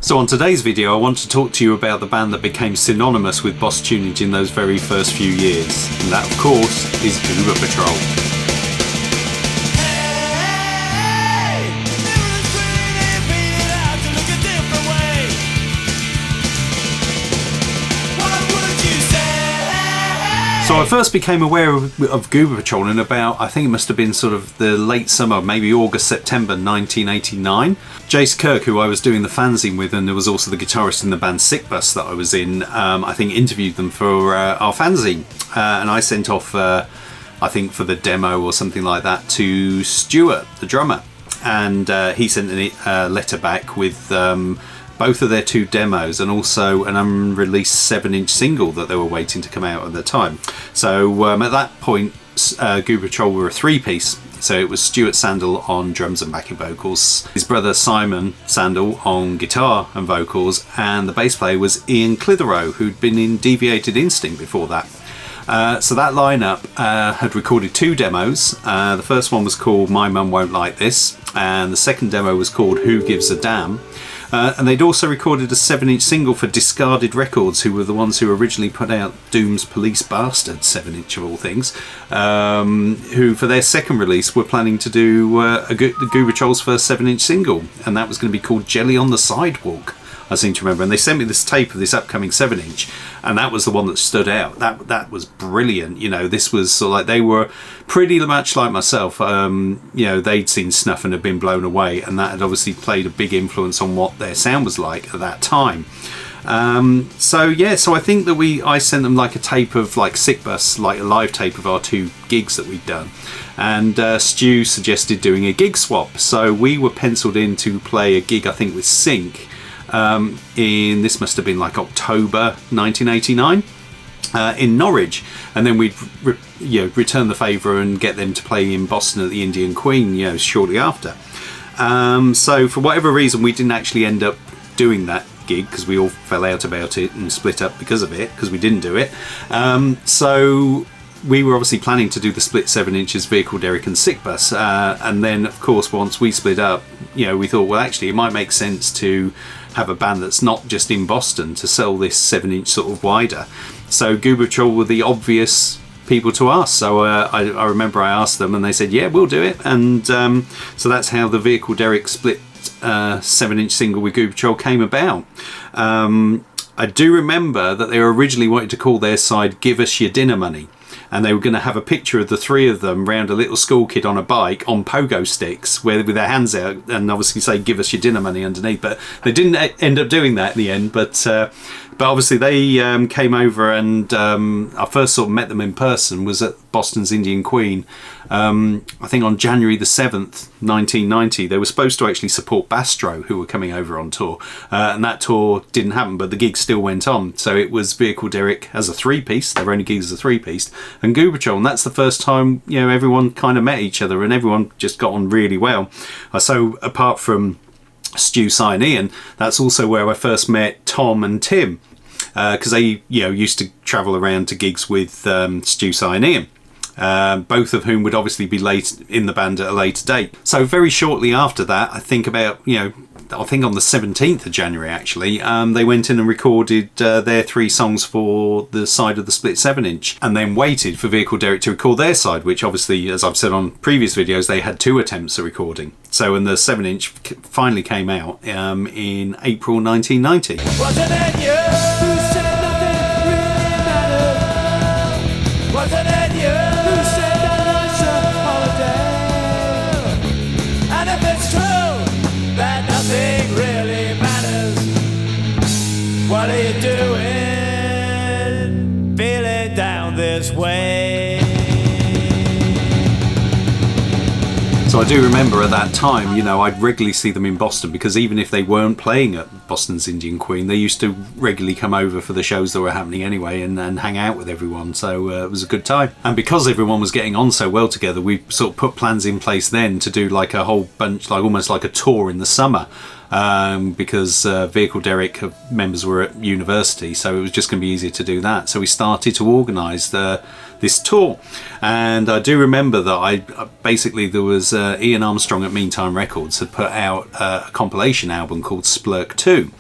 So on today's video I want to talk to you about the band that became synonymous with Boss Tuneage in those very first few years, and that of course is Goober Patrol. So I first became aware of Goober Patrol in about, I think it must have been sort of the late summer, maybe August, September 1989. Jace Kirk, who I was doing the fanzine with, and there was also the guitarist in the band Sick Bus that I was in, I think interviewed them for our fanzine. And I sent off, I think for the demo or something like that, to Stuart, the drummer. And he sent a letter back with both of their two demos and also an unreleased 7-inch single that they were waiting to come out at the time. So at that point, Goober Patrol were a three-piece. So it was Stuart Sandal on drums and backing vocals, his brother Simon Sandal on guitar and vocals, and the bass player was Ian Clitheroe, who'd been in Deviated Instinct before that. So that lineup had recorded two demos. The first one was called My Mum Won't Like This, and the second demo was called Who Gives a Damn. And they'd also recorded a 7-inch single for Discarded Records, who were the ones who originally put out Doom's Police Bastard 7-inch of all things, who for their second release were planning to do the Goober Patrol's first 7-inch single, and that was going to be called Jelly on the Sidewalk, I seem to remember. And they sent me this tape of this upcoming 7-inch, and that was the one that stood out. That was brilliant. You know, this was sort of like, they were pretty much like myself. You know, they'd seen Snuff and had been blown away, and that had obviously played a big influence on what their sound was like at that time. So I think that I sent them like a tape of like Sick Bus, like a live tape of our two gigs that we'd done, and Stu suggested doing a gig swap. So we were penciled in to play a gig, I think with Sync, in, this must have been like October 1989, in Norwich, and then we'd return the favour and get them to play in Boston at the Indian Queen, shortly after. So for whatever reason we didn't actually end up doing that gig, because we all fell out about it and split up because of it, because we didn't do it. So we were obviously planning to do the split 7-inches Vehicle Derrick and Sick Bus, and then of course once we split up, we thought, well, actually it might make sense to have a band that's not just in Boston to sell this 7-inch sort of wider. So Goober Patrol were the obvious people to ask. So I remember I asked them and they said, yeah, we'll do it. And so that's how the Vehicle Derrick split 7-inch single with Goober Patrol came about. I do remember that they originally wanted to call their side Give Us Your Dinner Money, and they were going to have a picture of the three of them round a little school kid on a bike on pogo sticks with their hands out, and obviously say give us your dinner money underneath, but they didn't end up doing that in the end. But obviously they came over, and I first sort of met them in person was at Boston's Indian Queen, I think on January the 7th 1990. They were supposed to actually support Bastro, who were coming over on tour, and that tour didn't happen, but the gig still went on. So it was Vehicle Derrick as a three-piece, their only gig as a three-piece, and Goober Patrol, and that's the first time everyone kind of met each other, and everyone just got on really well. So apart from Stu, Si and Ian, that's also where I first met Tom and Tim, because they used to travel around to gigs with Stu, Si and Ian. Both of whom would obviously be late in the band at a later date. So very shortly after that, I think about, I think on the 17th of January actually, they went in and recorded their three songs for the side of the split 7-inch, and then waited for Vehicle Derrick to record their side, which obviously, as I've said on previous videos, they had two attempts at recording. So when the 7-inch finally came out in April 1990. Wasn't it you who said nothing really mattered? Wasn't it you? What are you doing? Feeling down this way. So I do remember at that time, I'd regularly see them in Boston, because even if they weren't playing at Boston's Indian Queen, they used to regularly come over for the shows that were happening anyway and hang out with everyone. So it was a good time. And because everyone was getting on so well together, we sort of put plans in place then to do like a whole bunch, like almost like a tour in the summer. Because Vehicle Derrick members were at university, so it was just going to be easier to do that. So we started to organise the this tour. And I do remember that basically there was Ian Armstrong at Meantime Records had put out a compilation album called Splurk 2.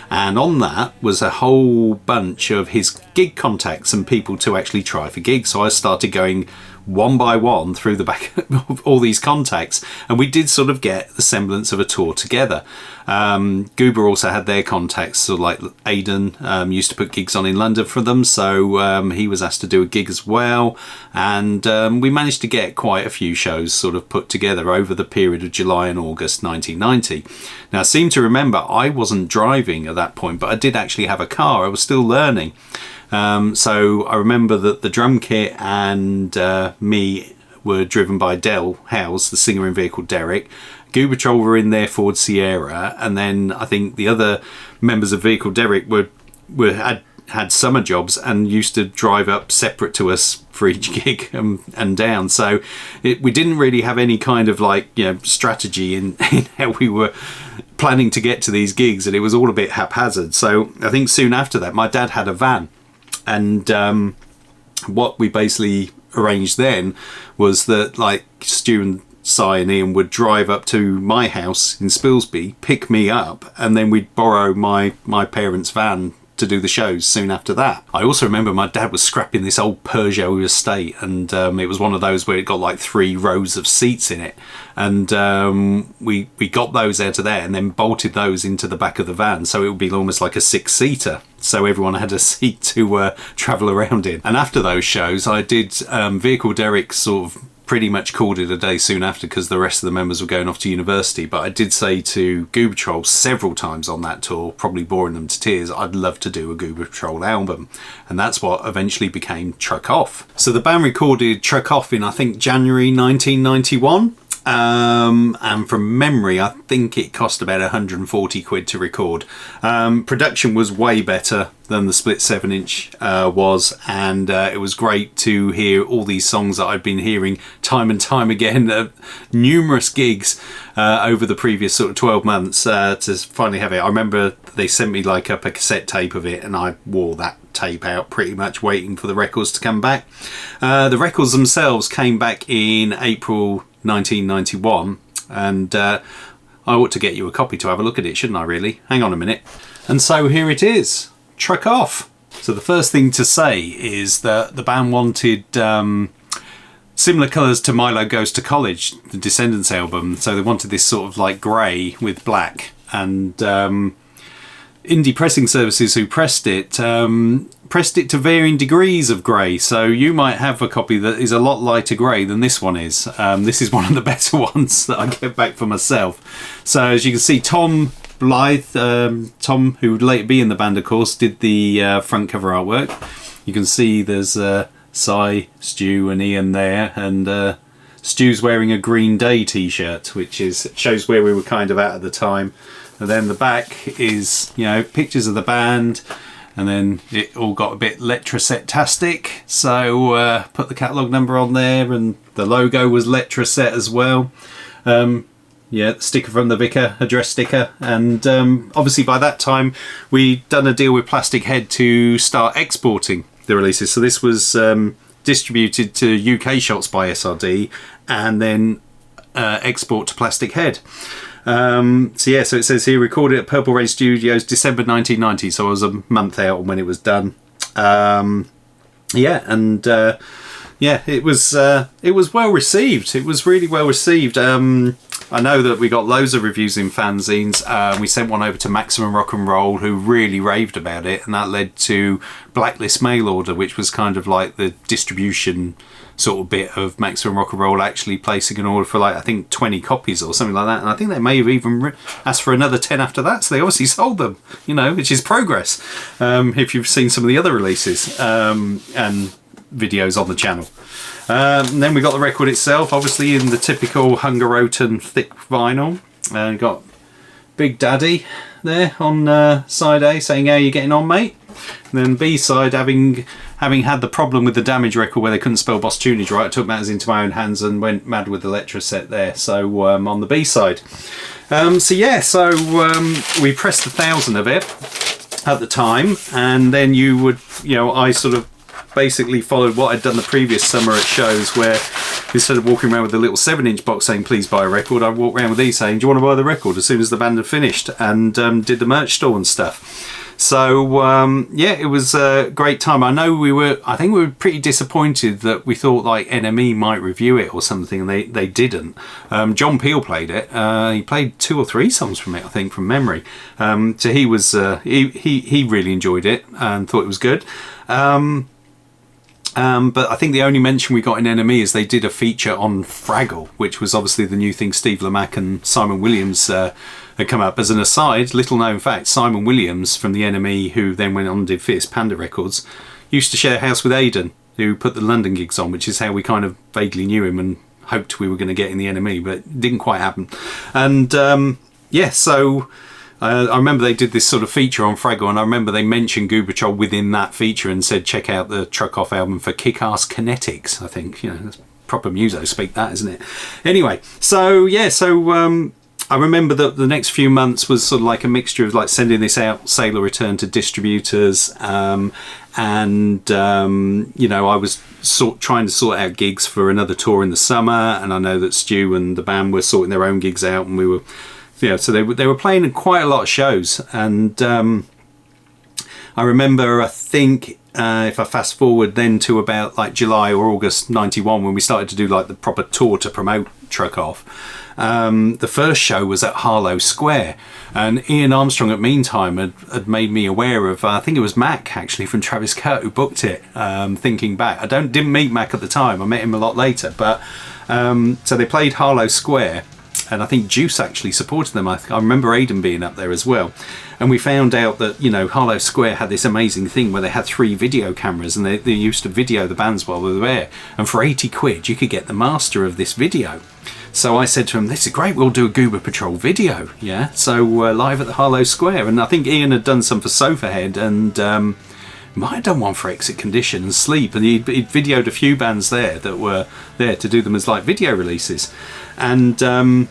And on that was a whole bunch of his gig contacts and people to actually try for gigs. So I started going one by one through the back of all these contacts, and we did sort of get the semblance of a tour together. Goober also had their contacts, so like Aidan used to put gigs on in London for them, so he was asked to do a gig as well, and we managed to get quite a few shows sort of put together over the period of July and August 1990. Now I seem to remember I wasn't driving at that point, but I did actually have a car. I was still learning. So I remember that the drum kit and me were driven by Del Howes, the singer in Vehicle Derek. Goober Patrol were in their Ford Sierra, and then I think the other members of Vehicle Derek had summer jobs and used to drive up separate to us for each gig and down. So we didn't really have any kind of strategy in how we were planning to get to these gigs, and it was all a bit haphazard. So I think soon after that my dad had a van. And what we basically arranged then was that Stu and Si and Ian would drive up to my house in Spilsby, pick me up, and then we'd borrow my parents' van to do the shows soon after that. I also remember my dad was scrapping this old Peugeot estate, and it was one of those where it got like 3 rows of seats in it, and we got those out of there and then bolted those into the back of the van, so it would be almost like a 6-seater, so everyone had a seat to travel around in. And after those shows I did Vehicle Derek sort of pretty much called it a day soon after, because the rest of the members were going off to university. But I did say to Goober Patrol several times on that tour, probably boring them to tears, I'd love to do a Goober Patrol album, and that's what eventually became Truck Off. So the band recorded Truck Off in I think January 1991. And from memory I think it cost about 140 quid to record. Production was way better than the split 7-inch was, and it was great to hear all these songs that I'd been hearing time and time again at numerous gigs over the previous sort of 12 months to finally have it. I remember they sent me up a cassette tape of it, and I wore that tape out pretty much waiting for the records to come back. The records themselves came back in April 1991, and I ought to get you a copy to have a look at it, shouldn't I really? Hang on a minute. And so here it is, Truck Off. So the first thing to say is that the band wanted similar colours to Milo Goes to College, the Descendants album, so they wanted this sort of grey with black, and Indie Pressing Services, who pressed it to varying degrees of grey, so you might have a copy that is a lot lighter grey than this one is. This is one of the better ones that I get back for myself. So as you can see, Tom Blythe, Tom, who would later be in the band of course, did the front cover artwork. You can see there's Si, Stu and Ian there, and Stu's wearing a Green Day t-shirt, which shows where we were kind of at the time. And then the back is, pictures of the band, and then it all got a bit Letraset-tastic, so put the catalogue number on there, and the logo was Letraset as well. The sticker from the Vicar, address sticker, and obviously by that time we'd done a deal with Plastic Head to start exporting the releases. So this was distributed to UK shops by SRD, and then export to Plastic Head. So it says here, recorded at Purple Rain Studios December 1990, so I was a month out when it was done. It was well received. It was really well received. I know that we got loads of reviews in fanzines. We sent one over to Maximum Rock and Roll, who really raved about it, and that led to Blacklist Mail Order, which was kind of like the distribution sort of bit of Maximum Rock and Roll actually placing an order for I think 20 copies or something like that, and I think they may have even asked for another 10 after that, so they obviously sold them, which is progress if you've seen some of the other releases and videos on the channel. And then we got the record itself, obviously in the typical Hungaroton thick vinyl, and got Big Daddy there on side A saying, "How you getting on, mate?" And then B side, having had the problem with the Damage record where they couldn't spell Boss Tuneage right, I took matters into my own hands and went mad with the Letraset there. So on the B side, we pressed 1,000 of it at the time, and then you would, I sort of basically followed what I'd done the previous summer at shows, where instead of walking around with a little 7-inch box saying please buy a record, I walked around with these saying do you want to buy the record as soon as the band had finished, and did the merch store and stuff. So yeah, it was a great time. I think we were pretty disappointed that we thought like NME might review it or something, and they didn't. John Peel played it. He played 2 or 3 songs from it, I think, from memory. So he was he really enjoyed it and thought it was good. But I think the only mention we got in NME is they did a feature on Fraggle, which was obviously the new thing Steve Lamacq and Simon Williams had come up. As an aside, little known fact, Simon Williams from the NME, who then went on and did Fierce Panda Records, used to share a house with Aidan, who put the London gigs on, which is how we kind of vaguely knew him and hoped we were going to get in the NME, but it didn't quite happen. And yeah, so I remember they did this sort of feature on Fraggle, and I remember they mentioned Goober Patrol within that feature and said check out the Truck Off album for Kick-Ass Kinetics. I think, you know, that's proper muso speak, that, isn't it? Anyway, so yeah, I remember that the next few months was sort of like a mixture of like sending this out, Sailor Return, to distributors, and you know, I was trying to sort out gigs for another tour in the summer, and I know that Stu and the band were sorting their own gigs out, and we were, you know, so they were playing in quite a lot of shows. And I remember, I think if I fast forward then to about like July or August 91, when we started to do like the proper tour to promote Truck Off, the first show was at Harlow Square, and Ian Armstrong at Meantime had made me aware of, I think it was Mac actually from Travis Kurt who booked it. Thinking back, I didn't meet Mac at the time, I met him a lot later, but so they played Harlow Square, and I think Juice actually supported them. I remember Aidan being up there as well, and we found out that, you know, Harlow Square had this amazing thing where they had 3 video cameras, and they used to video the bands while they were there, and for 80 quid you could get the master of this video. So I said to him, this is great, we'll do a Goober Patrol video, yeah? So live at the Harlow Square, and I think Ian had done some for Sofahead, and might have done one for Exit Condition and Sleep, and he'd videoed a few bands there that were there to do them as like video releases. And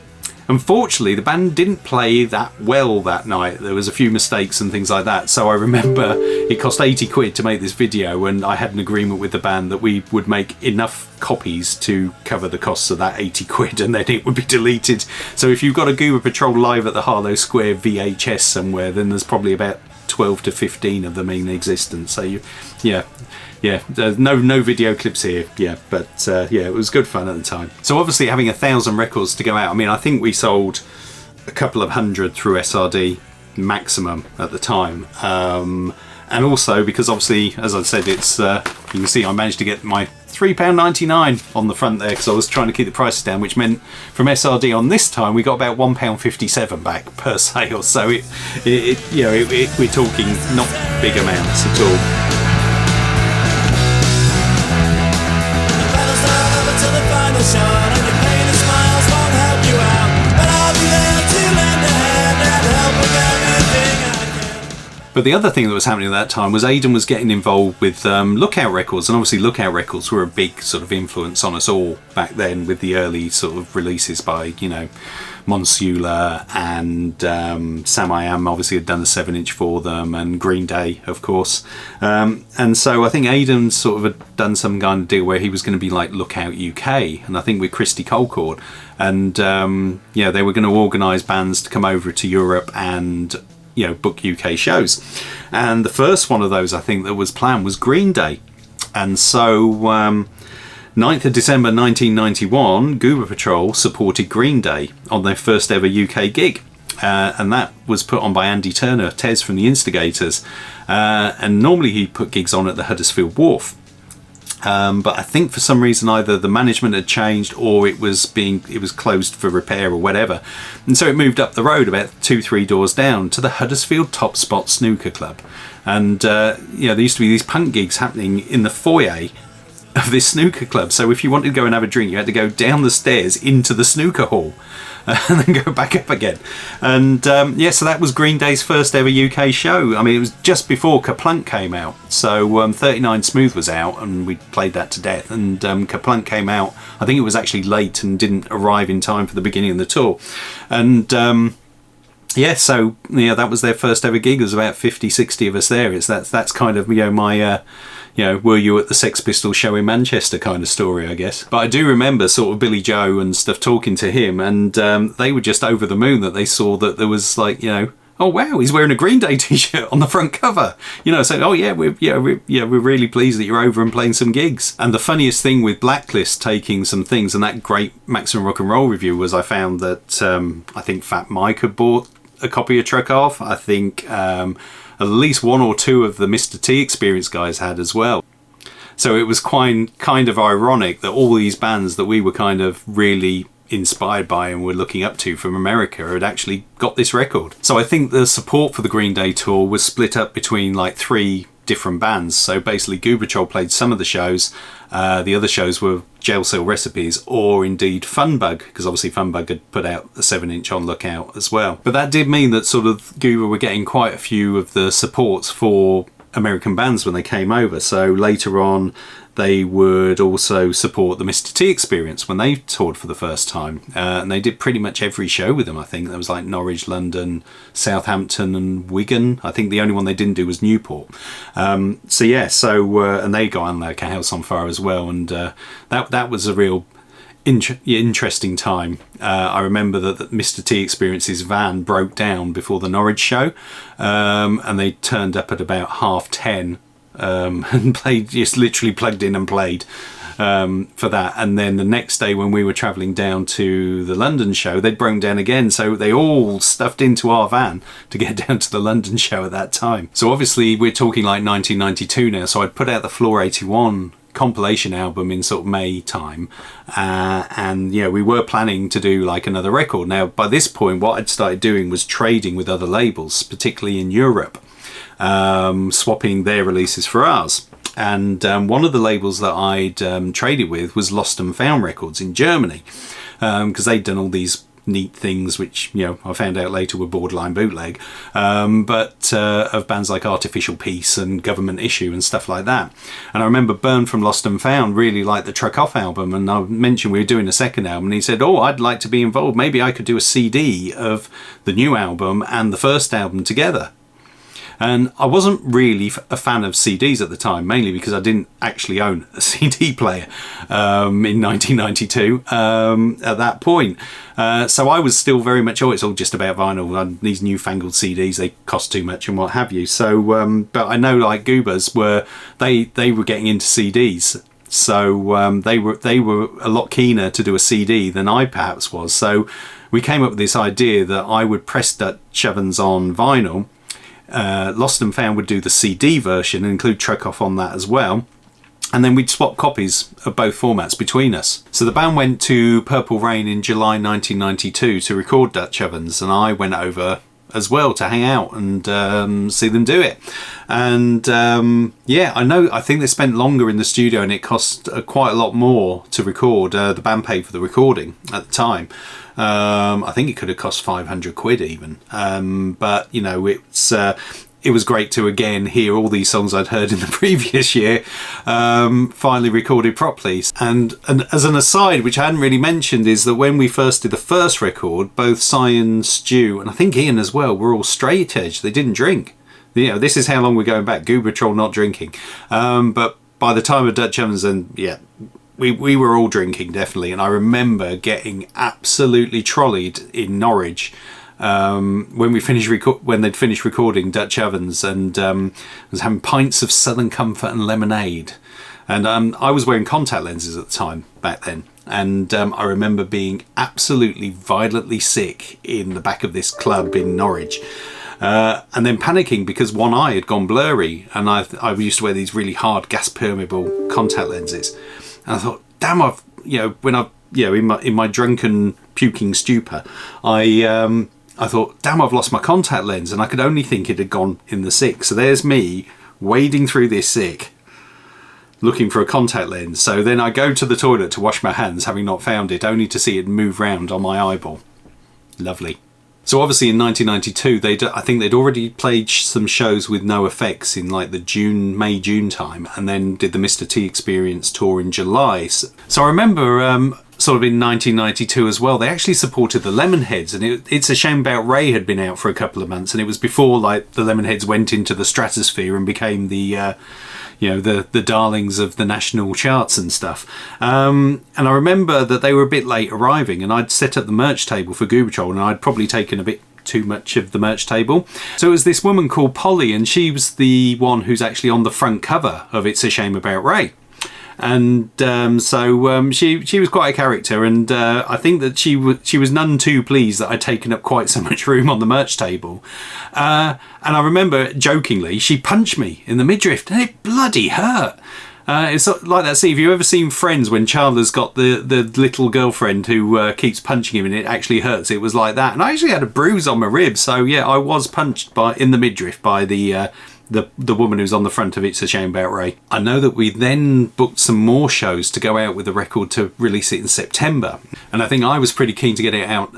unfortunately the band didn't play that well that night. There was a few mistakes and things like that, so I remember it cost 80 quid to make this video, and I had an agreement with the band that we would make enough copies to cover the costs of that 80 quid, and then it would be deleted. So if you've got a Goober Patrol live at the Harlow Square VHS somewhere, then there's probably about 12 to 15 of them in existence. So yeah, there's no video clips here, yeah, but yeah, it was good fun at the time. So obviously having 1,000 records to go out, I mean, I think we sold a couple of hundred through SRD maximum at the time, and also because obviously, as I said, it's you can see I managed to get my £3.99 on the front there because I was trying to keep the prices down, which meant from SRD on this time we got about £1.57 back per sale. So it you know, we're talking not big amounts at all. But the other thing that was happening at that time was Aidan was getting involved with Lookout Records, and obviously Lookout Records were a big sort of influence on us all back then, with the early sort of releases by, you know, Monsula and Sam I Am obviously had done a 7-inch for them, and Green Day, of course. And so I think Aidan sort of had done some kind of deal where he was going to be like Lookout UK, and I think with Christy Colcord, and yeah, they were going to organise bands to come over to Europe and, you know, book UK shows. And the first one of those I think that was planned was Green Day. And so 9th of December 1991, Goober Patrol supported Green Day on their first ever UK gig. And that was put on by Andy Turner, Tez from the Instigators. And normally he put gigs on at the Huddersfield Wharf. But I think for some reason either the management had changed or it was closed for repair or whatever, and so it moved up the road about 2-3 doors down to the Huddersfield Top Spot Snooker Club. And you know, there used to be these punk gigs happening in the foyer of this snooker club, so if you wanted to go and have a drink you had to go down the stairs into the snooker hall and then go back up again. And yeah, so that was Green Day's first ever UK show. I mean, it was just before Kaplunk came out, so 39 Smooth was out and we played that to death, and Kaplunk came out, I think it was actually late and didn't arrive in time for the beginning of the tour. And Yeah, so yeah, that was their first ever gig. There was about 50, 60 of us there. That's kind of, you know, my were you at the Sex Pistols show in Manchester kind of story, I guess. But I do remember sort of Billy Joe and stuff talking to him, and they were just over the moon that they saw that there was, like, you know, oh wow, he's wearing a Green Day t-shirt on the front cover. You know, saying, oh yeah, we're really pleased that you're over and playing some gigs. And the funniest thing with Blacklist taking some things and that great Maximum Rock and Roll review was I found that I think Fat Mike had bought a copy of Truck Off. I think at least one or two of the Mr. T Experience guys had as well. So it was kind of ironic that all these bands that we were kind of really inspired by and were looking up to from America had actually got this record. So I think the support for the Green Day tour was split up between like 3 different bands. So basically Goober Patrol played some of the shows, the other shows were Jail Cell Recipes or indeed Funbug, because obviously Funbug had put out a 7-inch on Lookout as well. But that did mean that sort of Goober were getting quite a few of the supports for American bands when they came over. So later on they would also support the Mr. T Experience when they toured for the first time, and they did pretty much every show with them. I think there was like Norwich, London, Southampton and Wigan. I think the only one they didn't do was Newport. And they got on like a House on Fire as well, and that was a real interesting time. I remember that Mr. T Experience's van broke down before the Norwich show, and they turned up at about 10:30 and played, just literally plugged in and played for that. And then the next day when we were travelling down to the London show, they'd broken down again, so they all stuffed into our van to get down to the London show at that time. So obviously we're talking like 1992 now, so I'd put out the Floor 81 compilation album in sort of May time, and you know, we were planning to do like another record. Now by this point what I'd started doing was trading with other labels, particularly in Europe, swapping their releases for ours. And one of the labels that I'd traded with was Lost and Found Records in Germany, because they'd done all these neat things which, you know, I found out later were borderline bootleg, but of bands like Artificial Peace and Government Issue and stuff like that. And I remember Bern from Lost and Found really liked the Truck Off album, and I mentioned we were doing a second album, and he said, oh, I'd like to be involved, maybe I could do a CD of the new album and the first album together. And I wasn't really a fan of CDs at the time, mainly because I didn't actually own a CD player in 1992 at that point. So I was still very much, it's all just about vinyl, and these newfangled CDs, they cost too much and what have you. So, but I know like Goobers they were getting into CDs. So they were a lot keener to do a CD than I perhaps was. So we came up with this idea that I would press Dutch Ovens on vinyl. Lost and Found would do the CD version and include Truck Off on that as well, and then we'd swap copies of both formats between us. So the band went to Purple Rain in July 1992 to record Dutch Ovens, and I went over as well to hang out and see them do it. And I think they spent longer in the studio, and it cost quite a lot more to record. The band paid for the recording at the time. I think it could have cost 500 quid even, but you know, it was great to again hear all these songs I'd heard in the previous year finally recorded properly. And as an aside, which I hadn't really mentioned, is that when we first did the first record, both Cy and Stu, and I think Ian as well, were all straight edge. They didn't drink. You know, this is how long we're going back. Goober Patrol not drinking, but by the time of Dutch Ovens, and yeah, we were all drinking, definitely. And I remember getting absolutely trolleyed in Norwich when they'd finished recording Dutch Ovens, and was having pints of Southern Comfort and lemonade. And I was wearing contact lenses at the time back then. And I remember being absolutely violently sick in the back of this club in Norwich. And then panicking because one eye had gone blurry, and I used to wear these really hard gas permeable contact lenses. And I thought, damn, in my drunken puking stupor, I thought, damn, I've lost my contact lens, and I could only think it had gone in the sick. So there's me wading through this sick, looking for a contact lens. So then I go to the toilet to wash my hands, having not found it, only to see it move round on my eyeball. Lovely. So obviously in 1992, I think they'd already played some shows with No Effects in like the May-June time, and then did the Mr. T Experience tour in July. So I remember sort of in 1992 as well, they actually supported the Lemonheads, and It's a Shame About Ray had been out for a couple of months, and it was before like the Lemonheads went into the stratosphere and became the the darlings of the national charts and stuff. And I remember that they were a bit late arriving, and I'd set up the merch table for Goober Patrol, and I'd probably taken a bit too much of the merch table. So it was this woman called Polly, and she was the one who's actually on the front cover of It's a Shame About Ray. And she was quite a character, and I think that she was none too pleased that I'd taken up quite so much room on the merch table. And I remember jokingly, she punched me in the midriff, and it bloody hurt. It's like that. See, have you ever seen Friends when Chandler's got the little girlfriend who keeps punching him and it actually hurts? It was like that, and I actually had a bruise on my rib. So yeah, I was punched in the midriff by the woman who's on the front of It's a Shame About Ray. I know that we then booked some more shows to go out with the record to release it in September, and I think I was pretty keen to get it out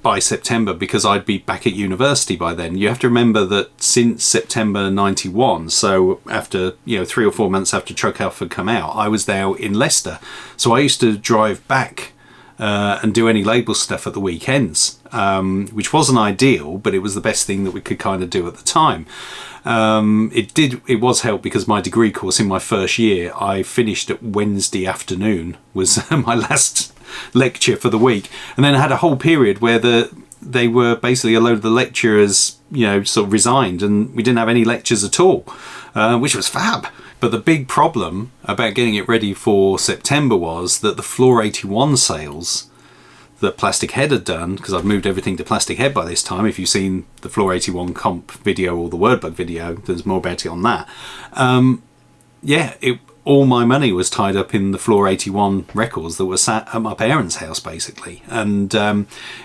by September because I'd be back at university by then. You have to remember that since September 91, so after 3 or 4 months after Truck Elf had come out, I was there in Leicester, so I used to drive back and do any label stuff at the weekends, which wasn't ideal, but it was the best thing that we could kind of do at the time. It was helped because my degree course in my first year, I finished at Wednesday afternoon, was my last lecture for the week, and then I had a whole period where they were basically a load of the lecturers sort of resigned, and we didn't have any lectures at all, which was fab. But the big problem about getting it ready for September was that the Floor 81 sales that Plastic Head had done, because I've moved everything to Plastic Head by this time. If you've seen the Floor 81 comp video or the Wordbug video, there's more about it on that. All my money was tied up in the Floor 81 records that were sat at my parents' house, basically. And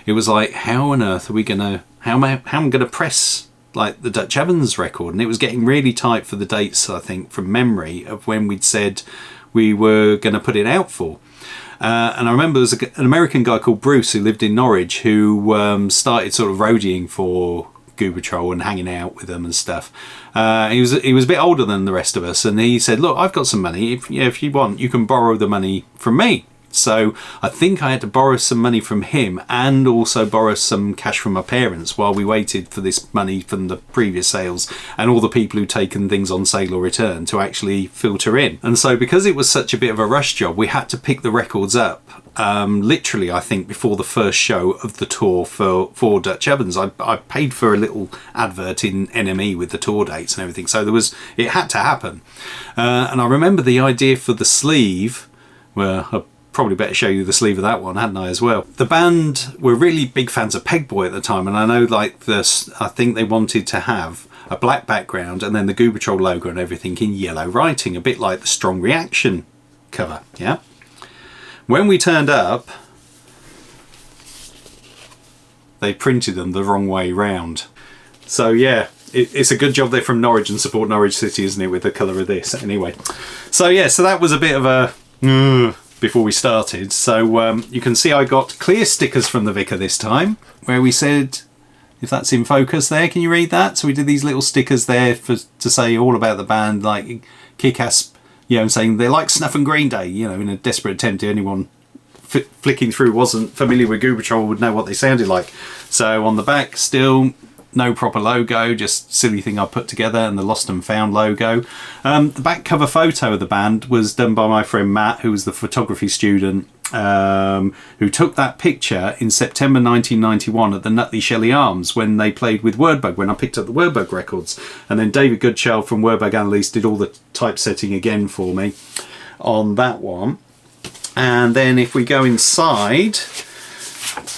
it was like, how on earth are we gonna? How am I gonna press like the Dutch Evans record? And it was getting really tight for the dates, I think, from memory, of when we'd said we were going to put it out for. And I remember there was an American guy called Bruce who lived in Norwich who started sort of roadieing for Goober Patrol and hanging out with them and stuff. He was a bit older than the rest of us, and he said, look, I've got some money. If you want, you can borrow the money from me. So I think I had to borrow some money from him and also borrow some cash from my parents while we waited for this money from the previous sales and all the people who'd taken things on sale or return to actually filter in. And so because it was such a bit of a rush job, we had to pick the records up literally, I think, before the first show of the tour for Dutch Evans. I paid for a little advert in NME with the tour dates and everything, so it had to happen. And I remember the idea for the sleeve, well, probably better show you the sleeve of that one, hadn't I, as well. The band were really big fans of Pegboy at the time, and I know I think they wanted to have a black background and then the Goober Patrol logo and everything in yellow writing, a bit like the Strong Reaction cover, yeah? When we turned up, they printed them the wrong way round. So yeah, it's a good job they're from Norwich and support Norwich City, isn't it, with the colour of this? Anyway, so yeah, so that was a bit of a before we started. So you can see I got clear stickers from the Vicar this time, where we said, if that's in focus there, can you read that? So we did these little stickers there to say all about the band, like kick-ass, and saying they like Snuff and Green Day, in a desperate attempt to anyone flicking through wasn't familiar with Goober Patrol would know what they sounded like. So on the back, still no proper logo, just silly thing I put together, and the Lost and Found logo. The back cover photo of the band was done by my friend Matt, who was the photography student who took that picture in September 1991 at the Nutley Shelley Arms when they played with Wordbug, when I picked up the Wordbug records. And then David Goodchild from Wordbug Analyse did all the typesetting again for me on that one. And then if we go inside,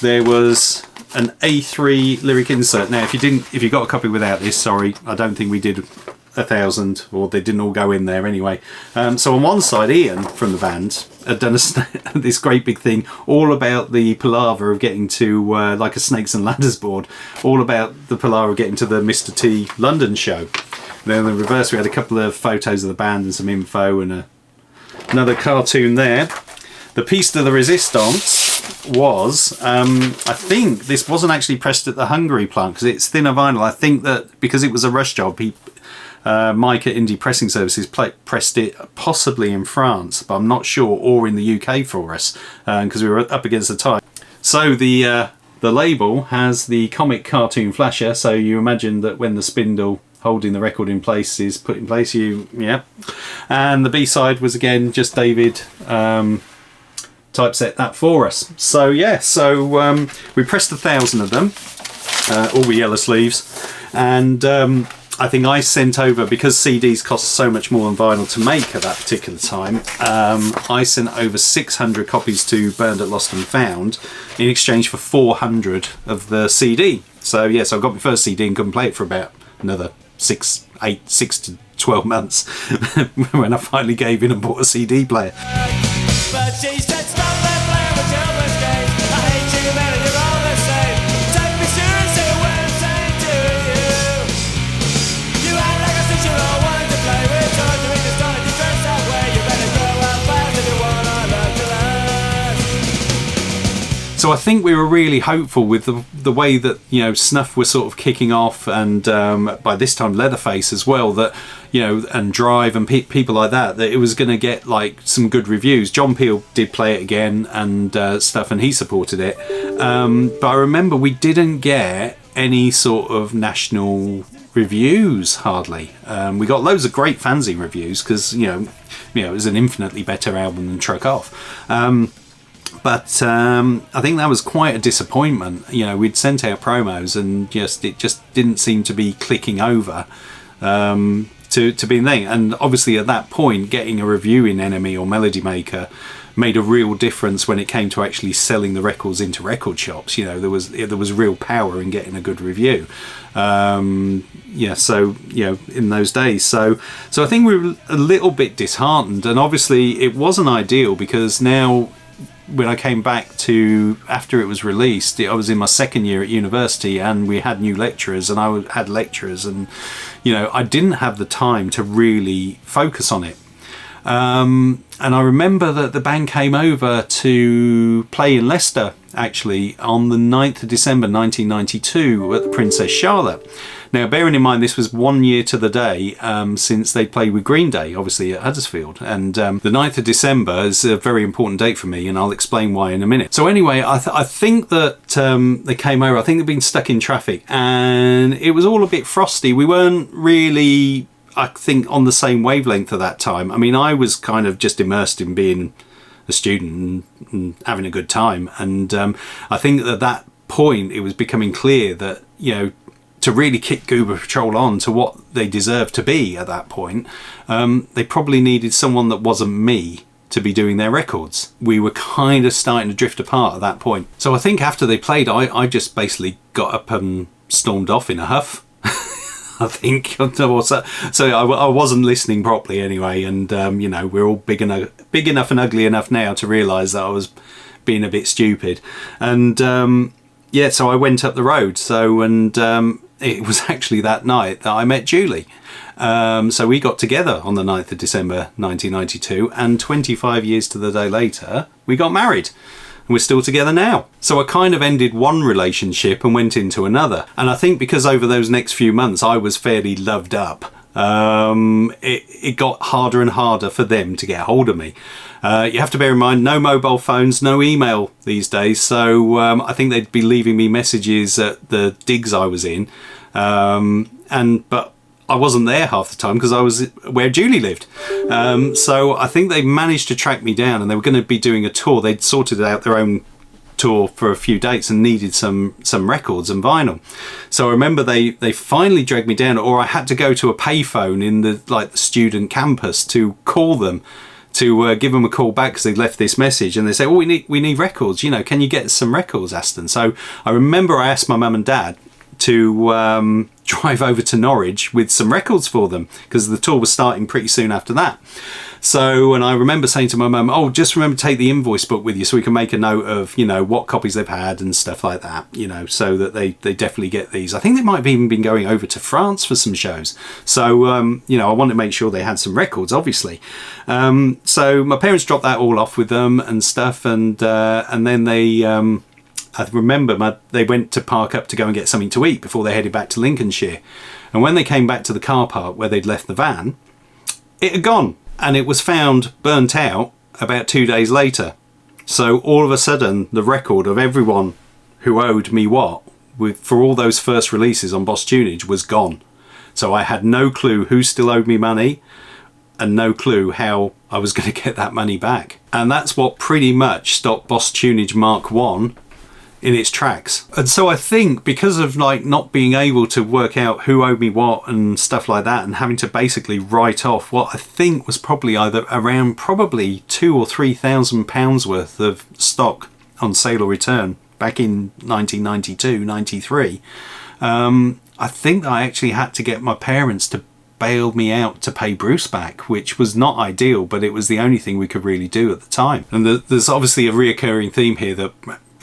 there was an A3 lyric insert. Now, if you got a copy without this, sorry, I don't think we did 1,000, or they didn't all go in there anyway. So on one side, Ian from the band had done this great big thing all about the palaver of getting to like a Snakes and Ladders board, all about the palaver of getting to the Mr. T London show. And then in the reverse, we had a couple of photos of the band and some info and another cartoon there. The piece de la resistance was, I think this wasn't actually pressed at the Hungary plant because it's thinner vinyl. I think that because it was a rush job, Mike at Indie Pressing Services pressed it possibly in France, but I'm not sure, or in the UK for us, because we were up against the time. So the label has the comic cartoon flasher, so you imagine that when the spindle holding the record in place is put in place, and the B-side was again just David typeset that for us. So we pressed 1,000 of them, all with yellow sleeves, and I think I sent over, because CDs cost so much more than vinyl to make at that particular time, I sent over 600 copies to Burned at Lost and Found in exchange for 400 of the CD. So yes, I got my first CD and couldn't play it for about another 6 to 12 months when I finally gave in and bought a CD player. But she said, stop that play with children's games. I hate you, man, and you're all the same. Take me seriously when I'm saying to you. You act like a 6-year-old wanting to play with toys. You're either starting to dress that way. You better grow up fast if you want our love to last. So I think we were really hopeful with the way that, you know, Snuff was sort of kicking off, and by this time Leatherface as well, that, you know, and Drive and people like that it was going to get like some good reviews. John Peel did play it again and stuff, and he supported it. But I remember we didn't get any sort of national reviews, hardly. We got loads of great fanzine reviews because, you know, it was an infinitely better album than Truck Off. But I think that was quite a disappointment. You know, we'd sent out promos and it just didn't seem to be clicking over to be a thing. And obviously at that point, getting a review in Enemy or Melody Maker made a real difference when it came to actually selling the records into record shops. You know, there was real power in getting a good review. In those days. So I think we were a little bit disheartened, and obviously it wasn't ideal because now, when I came back to, after it was released, I was in my second year at university and we had new lecturers and I had lecturers, and, you know, I didn't have the time to really focus on it. And I remember that the band came over to play in Leicester, actually, on the 9th of December 1992 at the Princess Charlotte. Now, bearing in mind this was 1 year to the day since they played with Green Day, obviously at Huddersfield. And the 9th of December is a very important date for me, and I'll explain why in a minute. So anyway, I think that they came over. I think they'd been stuck in traffic and it was all a bit frosty. We weren't really, I think, on the same wavelength at that time. I mean, I was kind of just immersed in being a student and having a good time. And I think at that point it was becoming clear that, you know, to really kick Goober Patrol on to what they deserved to be at that point, they probably needed someone that wasn't me to be doing their records. We were kind of starting to drift apart at that point. So I think after they played, I just basically got up and stormed off in a huff. I think. So I wasn't listening properly anyway, and you know, we're all big enough and ugly enough now to realise that I was being a bit stupid. And so I went up the road. It was actually that night that I met Julie. So we got together on the 9th of December 1992, and 25 years to the day later, we got married. And we're still together now. So I kind of ended one relationship and went into another. And I think because over those next few months I was fairly loved up, it got harder and harder for them to get hold of me. You have to bear in mind, no mobile phones, no email these days. So I think they'd be leaving me messages at the digs I was in. But I wasn't there half the time because I was where Julie lived. So I think they managed to track me down, and they were going to be doing a tour. They'd sorted out their own tour for a few dates and needed some records and vinyl. So I remember they finally dragged me down, or I had to go to a payphone in the student campus to call them, to give them a call back because they'd left this message, and they say, we need records, you know, can you get us some records, Aston? So I remember I asked my mum and dad to drive over to Norwich with some records for them, because the tour was starting pretty soon after that. So, and I remember saying to my mum, oh, just remember to take the invoice book with you so we can make a note of, you know, what copies they've had and stuff like that, you know, so that they definitely get these. I think they might have even been going over to France for some shows. So, you know, I wanted to make sure they had some records, obviously. So my parents dropped that all off with them and stuff, and then they... I remember they went to park up to go and get something to eat before they headed back to Lincolnshire. And when they came back to the car park where they'd left the van, it had gone. And it was found burnt out about 2 days later. So all of a sudden, the record of everyone who owed me for all those first releases on Boss Tuneage was gone. So I had no clue who still owed me money and no clue how I was going to get that money back. And that's what pretty much stopped Boss Tuneage Mark 1 in its tracks. And so I think because of like not being able to work out who owed me what and stuff like that, and having to basically write off what I think was probably either around probably £2,000 or £3,000 worth of stock on sale or return back in 1992, 93, I think I actually had to get my parents to bail me out to pay Bruce back, which was not ideal, but it was the only thing we could really do at the time. And there's obviously a reoccurring theme here that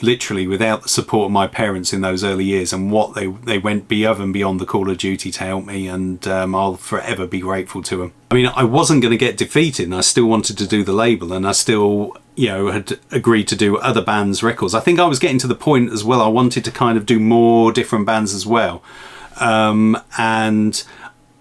literally without the support of my parents in those early years and what they went above and beyond the call of duty to help me, and I'll forever be grateful to them. I mean, I wasn't going to get defeated, and I still wanted to do the label, and I still, you know, had agreed to do other bands' records. I think I was getting to the point as well, I wanted to kind of do more different bands as well, and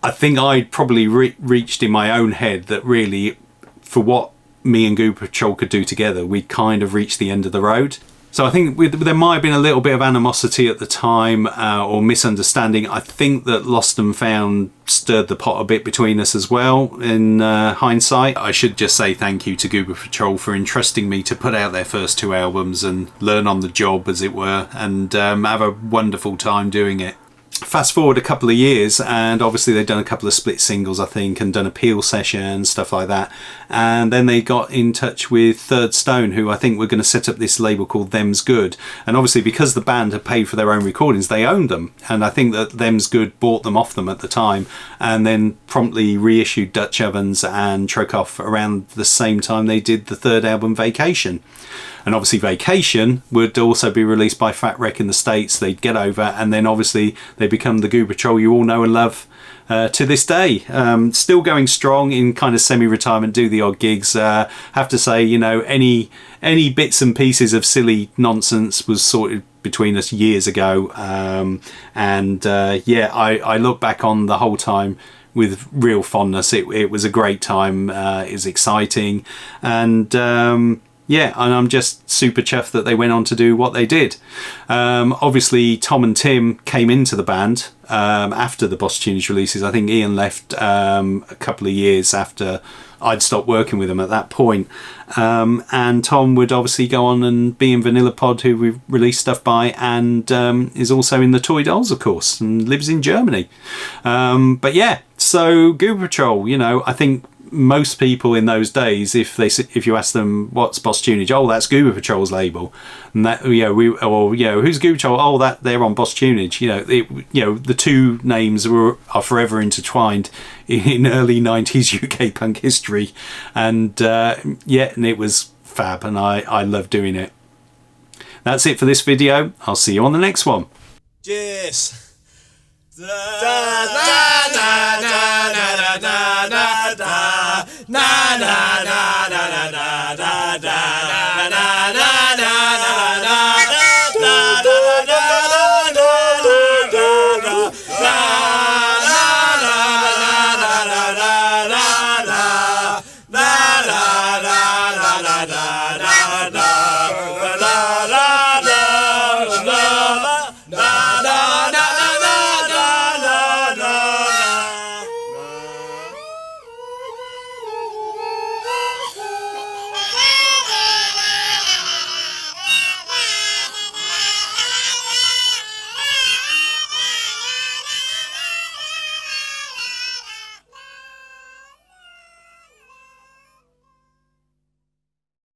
I think I'd probably reached in my own head that really, for what me and Goober Patrol could do together, we'd kind of reached the end of the road. So I think there might have been a little bit of animosity at the time, or misunderstanding. I think that Lost and Found stirred the pot a bit between us as well, in hindsight. I should just say thank you to Goober Patrol for entrusting me to put out their first 2 albums and learn on the job, as it were, and have a wonderful time doing it. Fast forward a couple of years, and obviously they'd done a couple of split singles, I think, and done a Peel session, stuff like that. And then they got in touch with Third Stone, who I think were going to set up this label called Them's Good. And obviously because the band had paid for their own recordings, they owned them. And I think that Them's Good bought them off them at the time, and then promptly reissued Dutch Ovens and Trokoff around the same time they did the third album, Vacation. And obviously Vacation would also be released by Fat Wreck in the States. They'd get over, and then obviously they become the Goober Patrol you all know and love to this day. Still going strong in kind of semi-retirement, do the odd gigs. Have to say, you know, any bits and pieces of silly nonsense was sorted between us years ago. Yeah, I look back on the whole time with real fondness. It was a great time. It was exciting, and yeah, and I'm just super chuffed that they went on to do what they did. Obviously, Tom and Tim came into the band after the Boss Tuneage releases. I think Ian left a couple of years after I'd stopped working with them at that point. And Tom would obviously go on and be in Vanilla Pod, who we've released stuff by, and is also in the Toy Dolls, of course, and lives in Germany. But yeah, so Goober Patrol, you know, I think most people in those days, if you ask them what's Boss Tuneage, oh, that's Goober Patrol's label, and that, you know, who's Goober Patrol, oh, that they're on Boss Tuneage. You know, the two names are forever intertwined in early 90s UK punk history, and yeah, and it was fab, and I love doing it. That's it for this video. I'll see you on the next one. Yes. Da, da, da, da.